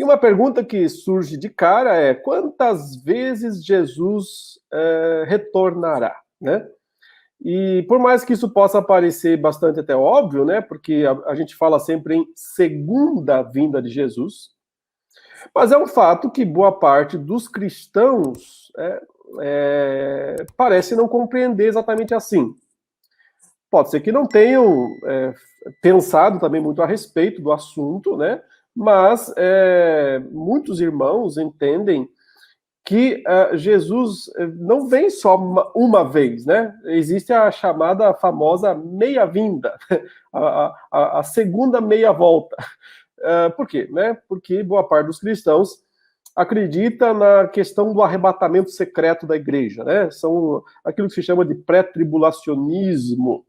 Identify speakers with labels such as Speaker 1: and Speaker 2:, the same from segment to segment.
Speaker 1: uma pergunta que surge de cara é: quantas vezes Jesus retornará, né? E por mais que isso possa parecer bastante até óbvio, né? Porque a gente fala sempre em segunda vinda de Jesus, mas é um fato que boa parte dos cristãos parece não compreender exatamente assim. Pode ser que não tenham pensado também muito a respeito do assunto, né? Mas muitos irmãos entendem que Jesus não vem só uma vez, né? Existe a chamada famosa meia-vinda, a segunda meia-volta. Por quê? Né? Porque boa parte dos cristãos acredita na questão do arrebatamento secreto da igreja, né? São aquilo que se chama de pré-tribulacionismo,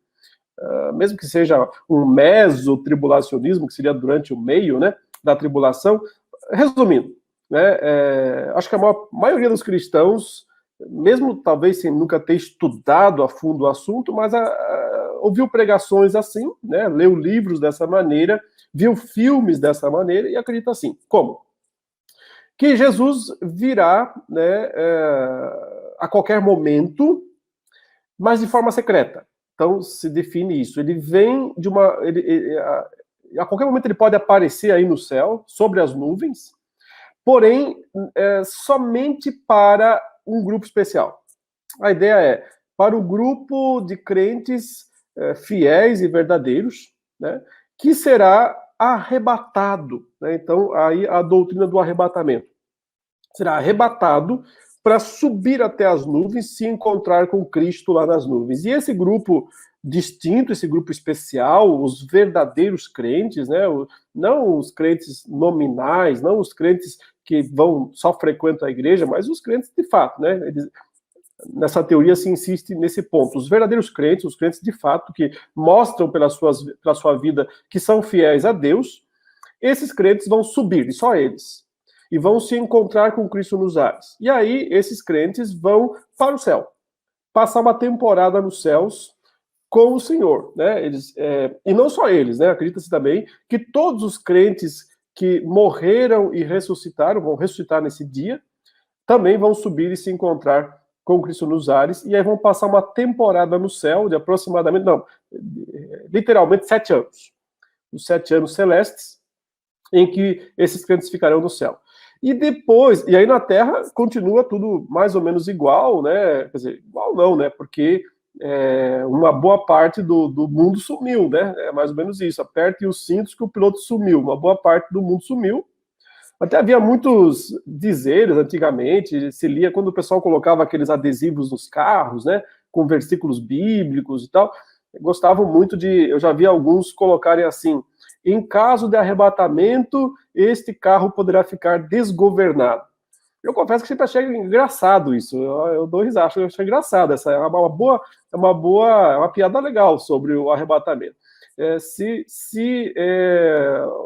Speaker 1: mesmo que seja um mesotribulacionismo, que seria durante o meio, né, da tribulação. Resumindo, né, acho que a maioria dos cristãos, mesmo talvez sem nunca ter estudado a fundo o assunto, mas ouviu pregações assim, né, leu livros dessa maneira, viu filmes dessa maneira e acredita assim. Como? Que Jesus virá, né, a qualquer momento, mas de forma secreta. Então se define isso. Ele vem de uma... a qualquer momento ele pode aparecer aí no céu, sobre as nuvens, porém somente para um grupo especial. A ideia é para o grupo de crentes fiéis e verdadeiros, né, que será arrebatado. Né? Então, aí a doutrina do arrebatamento. Será arrebatado para subir até as nuvens, se encontrar com Cristo lá nas nuvens. E esse grupo distinto, esse grupo especial, os verdadeiros crentes, né, não os crentes nominais, não os crentes que só frequentam a igreja, mas os crentes de fato, né? Nessa teoria se insiste nesse ponto. Os verdadeiros crentes, os crentes de fato, que mostram pela sua vida que são fiéis a Deus, esses crentes vão subir, e só eles, e vão se encontrar com Cristo nos ares. E aí, esses crentes vão para o céu, passar uma temporada nos céus com o Senhor, né? E não só eles, né? Acredita-se também que todos os crentes que morreram e ressuscitaram, vão ressuscitar nesse dia, também vão subir e se encontrar com Cristo nos ares, e aí vão passar uma temporada no céu de aproximadamente, literalmente 7 anos. Os 7 anos celestes, em que esses crentes ficarão no céu. E depois, e aí na Terra continua tudo mais ou menos igual, né? Quer dizer, igual não, né? Porque uma boa parte do mundo sumiu, né? É mais ou menos isso. Aperte os cintos que o piloto sumiu. Uma boa parte do mundo sumiu. Até havia muitos dizeres antigamente, se lia quando o pessoal colocava aqueles adesivos nos carros, né? Com versículos bíblicos e tal. Gostavam muito eu já vi alguns colocarem assim: em caso de arrebatamento, este carro poderá ficar desgovernado. Eu confesso que sempre achei engraçado isso. Eu dou risada, eu achei engraçado. Essa é uma piada legal sobre o arrebatamento. No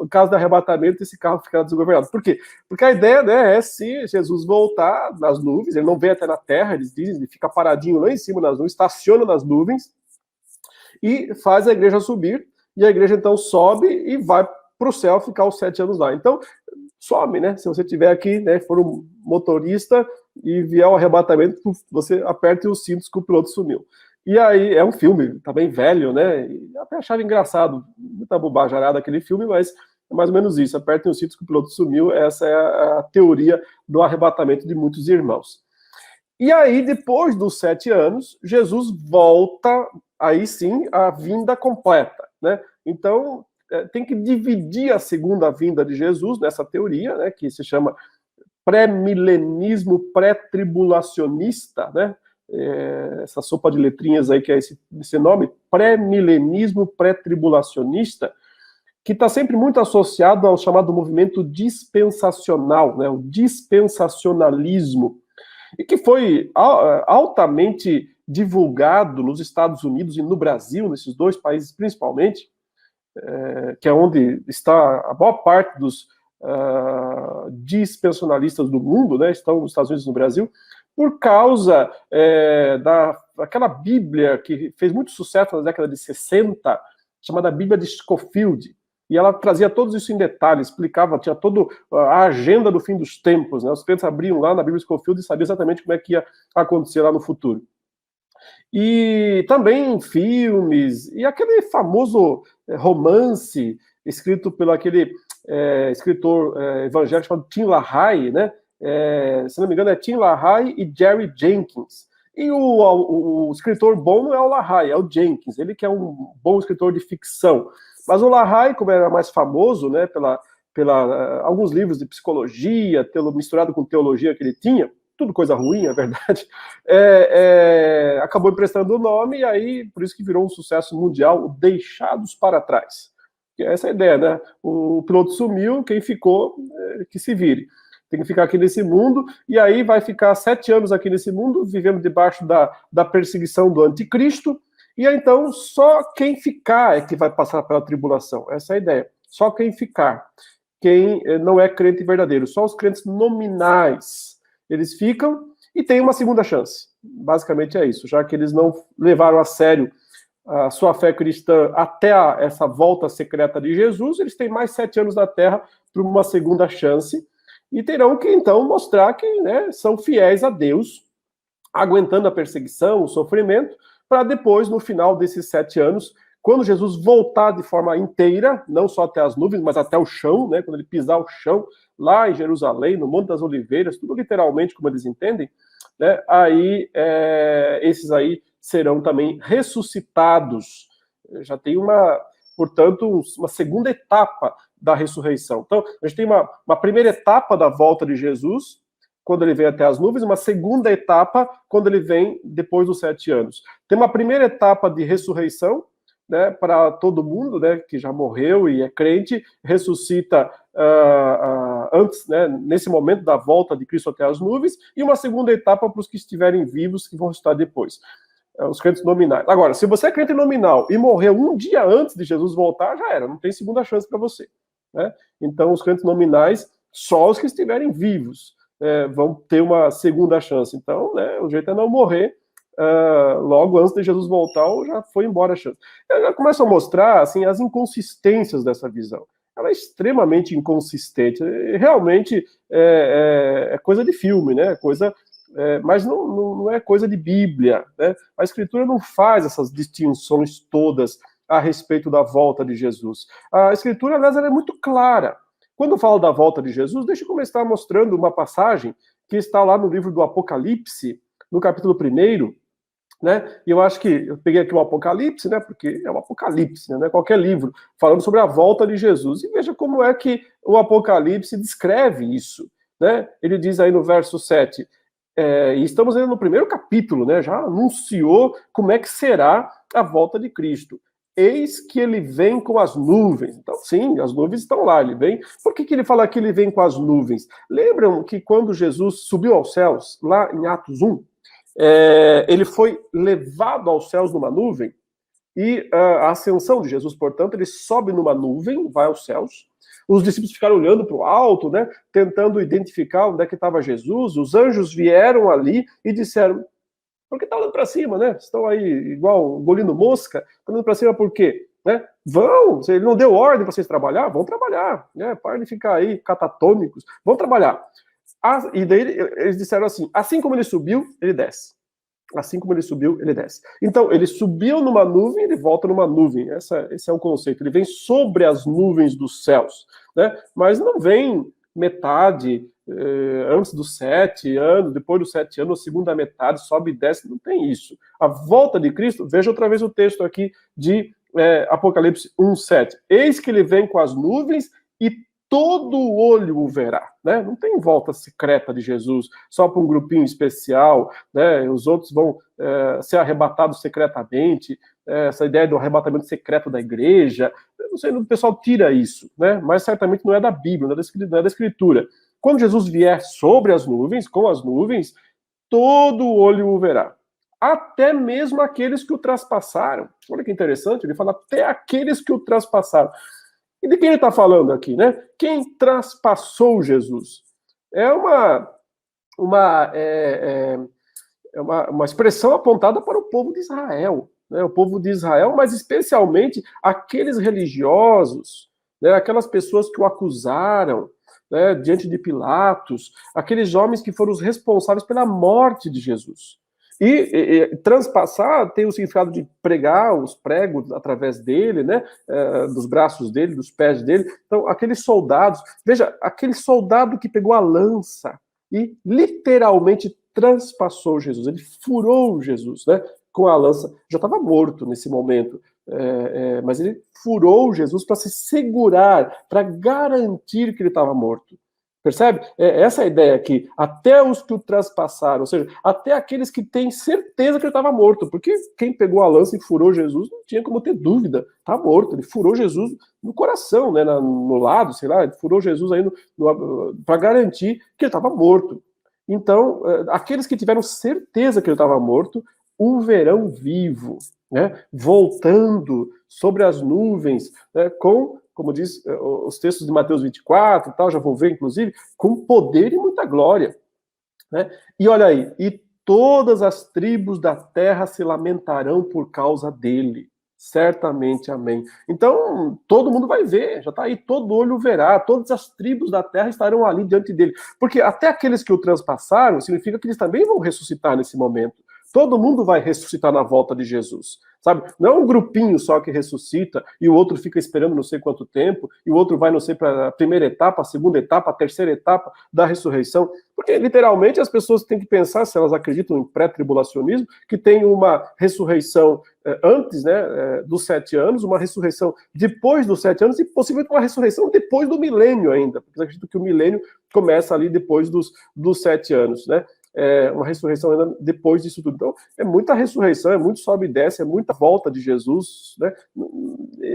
Speaker 1: caso do arrebatamento, esse carro ficará desgovernado. Por quê? Porque a ideia, né, é se Jesus voltar nas nuvens, ele não vem até na terra, eles dizem, ele fica paradinho lá em cima nas nuvens, estaciona nas nuvens e faz a igreja subir, e a igreja então sobe e vai para o céu ficar os 7 anos lá. Então, some, né? Se você tiver aqui, né, for um motorista e vier o arrebatamento, você aperte os cintos que o piloto sumiu. E aí, é um filme também velho, né? E até achava engraçado, muita bobajarada aquele filme, mas é mais ou menos isso. Apertem os cintos que o piloto sumiu. Essa é a teoria do arrebatamento de muitos irmãos. E aí, depois dos 7 anos, Jesus volta, aí sim, a vinda completa, né? Então, tem que dividir a segunda vinda de Jesus nessa teoria, né, que se chama pré-milenismo pré-tribulacionista, né? Essa sopa de letrinhas aí que é esse nome, pré-milenismo pré-tribulacionista, que está sempre muito associado ao chamado movimento dispensacional, né, o dispensacionalismo, e que foi altamente divulgado nos Estados Unidos e no Brasil, nesses dois países principalmente, que é onde está a maior parte dos dispensacionalistas do mundo, né, estão nos Estados Unidos e no Brasil, por causa daquela Bíblia que fez muito sucesso na década de 60, chamada Bíblia de Scofield, E ela trazia todos isso em detalhes, explicava, tinha toda a agenda do fim dos tempos, né? Os crentes abriam lá na Bíblia Scofield e sabiam exatamente como é que ia acontecer lá no futuro. E também filmes, e aquele famoso romance escrito pelo aquele escritor evangélico chamado Tim LaHaye, né? Se não me engano é Tim LaHaye e Jerry Jenkins. E o escritor bom não é o LaHaye, é o Jenkins, ele que é um bom escritor de ficção. Mas o LaHaye, como era mais famoso, né, pela alguns livros de psicologia, misturado com teologia que ele tinha, tudo coisa ruim, é verdade, acabou emprestando o nome, e aí por isso que virou um sucesso mundial, o Deixados para Trás. Que é essa a ideia, né? O piloto sumiu, quem ficou, que se vire. Tem que ficar aqui nesse mundo, e aí vai ficar 7 anos aqui nesse mundo, vivendo debaixo da perseguição do anticristo, e aí, então só quem ficar é que vai passar pela tribulação. Essa é a ideia. Só quem ficar. Quem não é crente verdadeiro. Só os crentes nominais. Eles ficam e têm uma segunda chance. Basicamente é isso. Já que eles não levaram a sério a sua fé cristã até essa volta secreta de Jesus, eles têm mais 7 anos na Terra para uma segunda chance. E terão que, então, mostrar que, né, são fiéis a Deus, aguentando a perseguição, o sofrimento, para depois, no final desses 7 anos, quando Jesus voltar de forma inteira, não só até as nuvens, mas até o chão, né, quando ele pisar o chão, lá em Jerusalém, no Monte das Oliveiras, tudo literalmente como eles entendem, né, aí esses aí serão também ressuscitados. Já tem portanto, uma segunda etapa da ressurreição. Então, a gente tem uma primeira etapa da volta de Jesus, quando ele vem até as nuvens, uma segunda etapa quando ele vem depois dos 7 anos. Tem uma primeira etapa de ressurreição, né, para todo mundo, né, que já morreu e é crente, ressuscita antes, né, nesse momento da volta de Cristo até as nuvens, e uma segunda etapa para os que estiverem vivos, que vão ressuscitar depois. Os crentes nominais. Agora, se você é crente nominal e morreu um dia antes de Jesus voltar, já era, não tem segunda chance para você. Né? Então, os crentes nominais, só os que estiverem vivos vão ter uma segunda chance. Então, né, o jeito é não morrer logo antes de Jesus voltar, ou já foi embora a chance. Eu já começo a mostrar assim, as inconsistências dessa visão. Ela é extremamente inconsistente. Realmente é coisa de filme, né? Mas não é coisa de Bíblia, né? A Escritura não faz essas distinções todas a respeito da volta de Jesus. A Escritura, aliás, ela é muito clara. Quando falo da volta de Jesus, deixa eu começar mostrando uma passagem que está lá no livro do Apocalipse, no capítulo 1, né? E eu acho que eu peguei aqui o Apocalipse, né? Porque é o Apocalipse, né? Não é qualquer livro, falando sobre a volta de Jesus. E veja como é que o Apocalipse descreve isso, né? Ele diz aí no verso 7, e estamos ainda no primeiro capítulo, né? Já anunciou como é que será a volta de Cristo. Eis que ele vem com as nuvens. Então, sim, as nuvens estão lá, ele vem. Por que ele fala que ele vem com as nuvens? Lembram que quando Jesus subiu aos céus, lá em Atos 1, ele foi levado aos céus numa nuvem, e a ascensão de Jesus, portanto, ele sobe numa nuvem, vai aos céus. Os discípulos ficaram olhando para o alto, né, tentando identificar onde é que estava Jesus. Os anjos vieram ali e disseram: por que está olhando para cima, né? Estão aí igual engolindo mosca, estão olhando para cima por quê? Né? Vão, se ele não deu ordem para vocês trabalhar, vão trabalhar, né? Parem de ficar aí catatônicos, vão trabalhar. E daí eles disseram assim como ele subiu, ele desce. Assim como ele subiu, ele desce. Então, ele subiu numa nuvem, ele volta numa nuvem. Esse é o conceito. Ele vem sobre as nuvens dos céus, né? Mas não vem metade antes dos 7 anos, depois dos 7 anos, a segunda metade, sobe e desce. Não tem isso. A volta de Cristo, veja outra vez o texto aqui de Apocalipse 1:7. Eis que ele vem com as nuvens e todo olho o verá, né? Não tem volta secreta de Jesus só para um grupinho especial, né? Os outros vão ser arrebatados secretamente, essa ideia do arrebatamento secreto da igreja, eu não sei, o pessoal tira isso, né? Mas certamente não é da Bíblia, não é da Escritura. Quando Jesus vier sobre as nuvens, com as nuvens, todo olho o verá. Até mesmo aqueles que o traspassaram. Olha que interessante, ele fala até aqueles que o traspassaram. E de quem ele está falando aqui, né? Quem traspassou Jesus? É uma expressão apontada para o povo de Israel, né? O povo de Israel, mas especialmente aqueles religiosos, né? Aquelas pessoas que o acusaram, né, diante de Pilatos, aqueles homens que foram os responsáveis pela morte de Jesus. E transpassar tem o significado de pregar os pregos através dele, né, dos braços dele, dos pés dele. Então, aqueles soldados, veja, aquele soldado que pegou a lança e literalmente transpassou Jesus, ele furou Jesus, né, com a lança, já estava morto nesse momento, mas ele furou Jesus para se segurar, para garantir que ele estava morto. Percebe? Essa é a ideia aqui. Até os que o traspassaram, ou seja, até aqueles que têm certeza que ele estava morto, porque quem pegou a lança e furou Jesus não tinha como ter dúvida, está morto. Ele furou Jesus no coração, né, no lado, sei lá, ele furou Jesus aí para garantir que ele estava morto. Então, aqueles que tiveram certeza que ele estava morto, o verão vivo, né, voltando sobre as nuvens, né, como diz os textos de Mateus 24 e tal, já vou ver, inclusive, com poder e muita glória. Né? E olha aí, e todas as tribos da terra se lamentarão por causa dele. Certamente, amém. Então, todo mundo vai ver, já está aí, todo olho verá, todas as tribos da terra estarão ali diante dele. Porque até aqueles que o transpassaram, significa que eles também vão ressuscitar nesse momento. Todo mundo vai ressuscitar na volta de Jesus, sabe? Não é um grupinho só que ressuscita e o outro fica esperando não sei quanto tempo, e o outro vai não sei para a primeira etapa, a segunda etapa, a terceira etapa da ressurreição. Porque, literalmente, as pessoas têm que pensar, se elas acreditam em pré-tribulacionismo, que tem uma ressurreição antes, né, dos 7 anos, uma ressurreição depois dos 7 anos e possivelmente uma ressurreição depois do milênio ainda, porque eu acredito que o milênio começa ali depois dos 7 anos, né? Uma ressurreição ainda depois disso tudo. Então, é muita ressurreição, é muito sobe e desce, é muita volta de Jesus, né?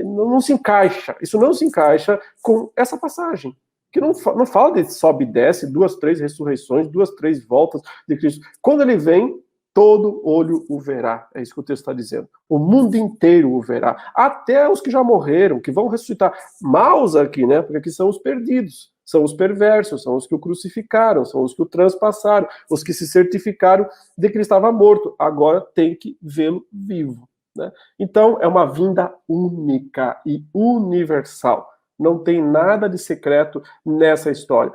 Speaker 1: Não se encaixa, isso não se encaixa com essa passagem, que não fala de sobe e desce, 2, 3 ressurreições, 2, 3 voltas de Cristo. Quando ele vem, todo olho o verá, é isso que o texto está dizendo. O mundo inteiro o verá, até os que já morreram, que vão ressuscitar. Maus aqui, né? Porque aqui são os perdidos. São os perversos, são os que o crucificaram, são os que o transpassaram, os que se certificaram de que ele estava morto. Agora tem que vê-lo vivo. Né? Então, é uma vinda única e universal. Não tem nada de secreto nessa história.